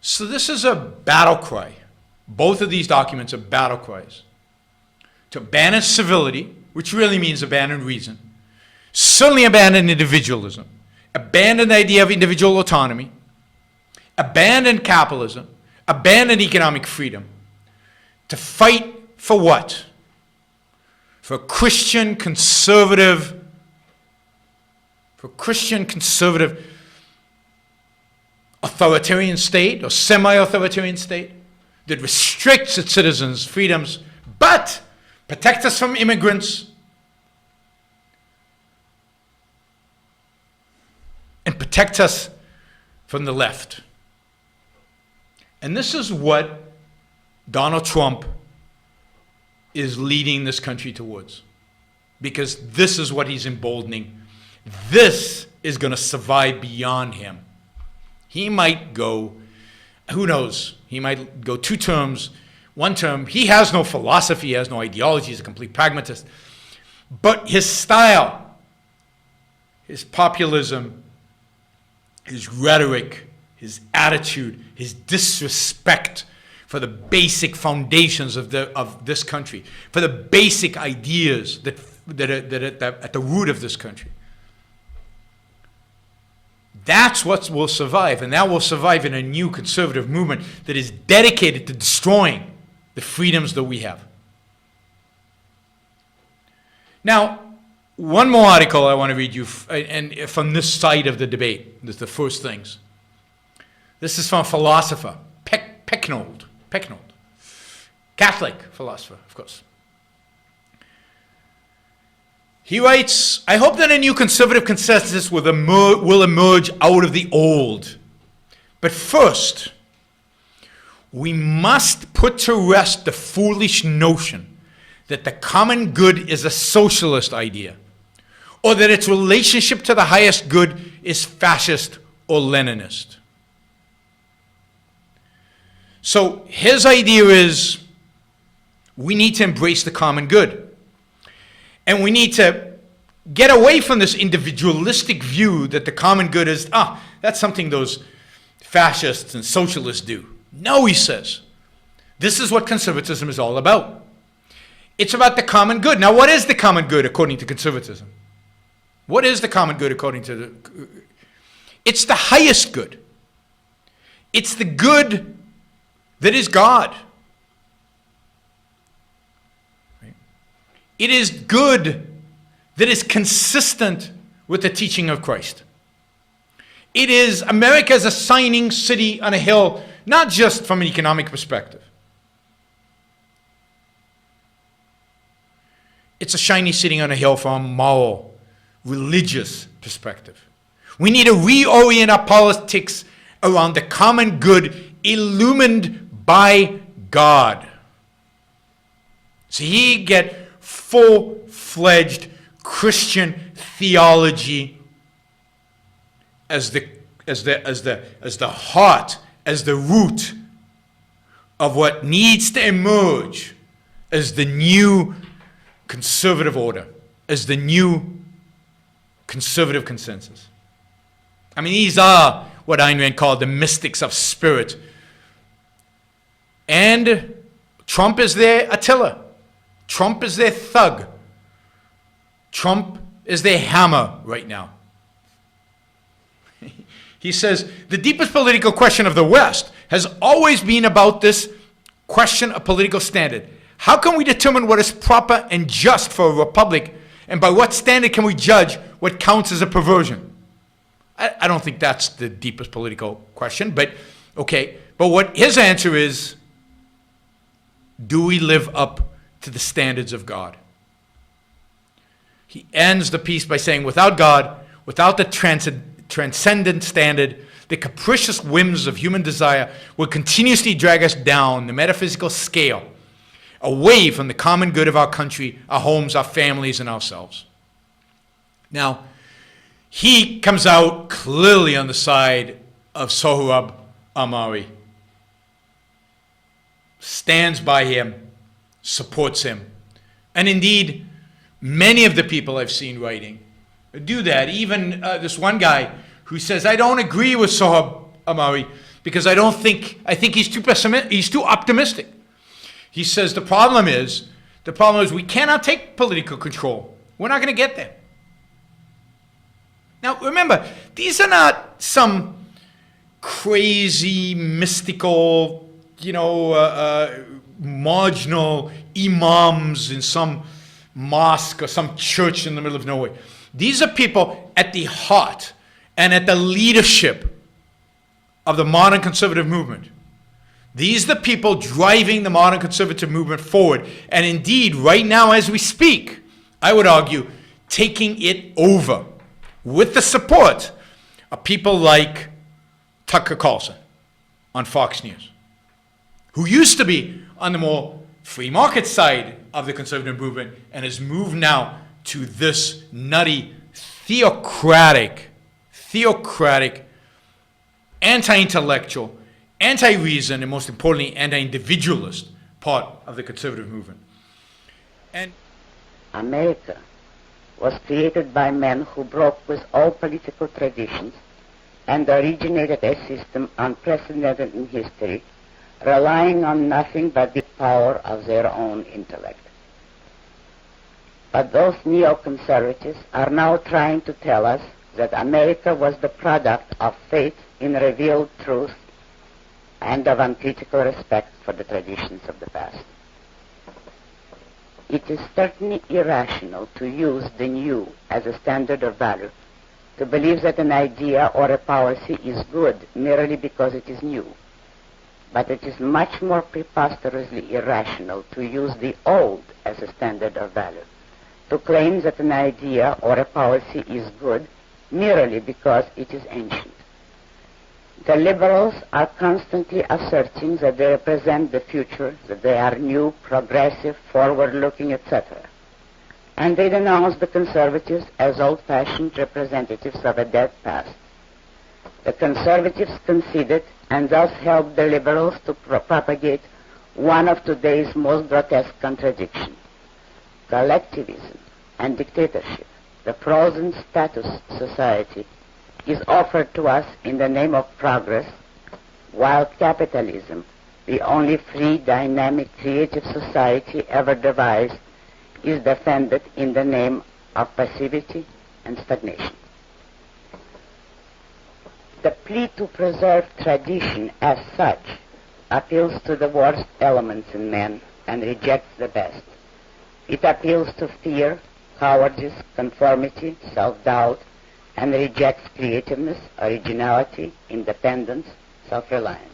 So this is a battle cry. Both of these documents are battle cries. To abandon civility, which really means abandon reason. Certainly abandon individualism. Abandon the idea of individual autonomy. Abandon capitalism. Abandon economic freedom. To fight for what? For a Christian conservative authoritarian state or semi-authoritarian state that restricts its citizens' freedoms, but protects us from immigrants and protects us from the left. And this is what Donald Trump is leading this country towards, because this is what he's emboldening. This is going to survive beyond him. He might go, who knows, he might go 2 terms, 1 term. He has no philosophy, he has no ideology, he's a complete pragmatist. But his style, his populism, his rhetoric, his attitude, his disrespect for the basic foundations of this country, for the basic ideas that are at the root of this country. That's what will survive, and that will survive in a new conservative movement that is dedicated to destroying the freedoms that we have. Now, one more article I want to read you, and from this side of the debate. This is the first things. This is from a philosopher, Pecknold, Catholic philosopher, of course. He writes, I hope that a new conservative consensus will emerge out of the old. But first, we must put to rest the foolish notion that the common good is a socialist idea, or that its relationship to the highest good is fascist or Leninist. So his idea is we need to embrace the common good. And we need to get away from this individualistic view that the common good is, that's something those fascists and socialists do. No, he says. This is what conservatism is all about. It's about the common good. Now, what is the common good according to conservatism? What is the common good according to It's the highest good. It's the good that is God. It is good that is consistent with the teaching of Christ. It is America's a shining city on a hill, not just from an economic perspective. It's a shiny city on a hill from a moral, religious perspective. We need to reorient our politics around the common good illumined by God. So you get full-fledged Christian theology as the heart, as the root of what needs to emerge as the new conservative order, as the new conservative consensus. I mean, these are what Ayn Rand called the mystics of spirit. And Trump is their Attila. Trump is their thug. Trump is their hammer right now. He says, the deepest political question of the West has always been about this question of political standard. How can we determine what is proper and just for a republic, and by what standard can we judge what counts as a perversion? I don't think that's the deepest political question, but okay. But what his answer is, do we live up to the standards of God? He ends the piece by saying, without God, without the transcendent standard, the capricious whims of human desire will continuously drag us down the metaphysical scale, away from the common good of our country, our homes, our families, and ourselves. Now, he comes out clearly on the side of Sohrab Ahmari, stands by him, supports him. And indeed, many of the people I've seen writing do that. Even this one guy who says, I don't agree with Sohrab Ahmari, because I think he's too optimistic. He says the problem is we cannot take political control. We're not going to get there. Now, remember, these are not some crazy, mystical, marginal imams in some mosque or some church in the middle of nowhere. These are people at the heart and at the leadership of the modern conservative movement. These are the people driving the modern conservative movement forward. And indeed, right now as we speak, I would argue, taking it over with the support of people like Tucker Carlson on Fox News, who used to be on the more free market side of the conservative movement and has moved now to this nutty, theocratic, anti-intellectual, anti-reason, and most importantly, anti-individualist part of the conservative movement. And America was created by men who broke with all political traditions and originated a system unprecedented in history, relying on nothing but the power of their own intellect. But those neoconservatives are now trying to tell us that America was the product of faith in revealed truth and of uncritical respect for the traditions of the past. It is certainly irrational to use the new as a standard of value, to believe that an idea or a policy is good merely because it is new. But it is much more preposterously irrational to use the old as a standard of value, to claim that an idea or a policy is good merely because it is ancient. The liberals are constantly asserting that they represent the future, that they are new, progressive, forward-looking, etc. And they denounce the conservatives as old-fashioned representatives of a dead past. The conservatives conceded and thus helped the liberals to propagate one of today's most grotesque contradictions: collectivism and dictatorship, the frozen status society, is offered to us in the name of progress, while capitalism, the only free, dynamic, creative society ever devised, is defended in the name of passivity and stagnation. The plea to preserve tradition as such appeals to the worst elements in men and rejects the best. It appeals to fear, cowardice, conformity, self-doubt, and rejects creativeness, originality, independence, self-reliance.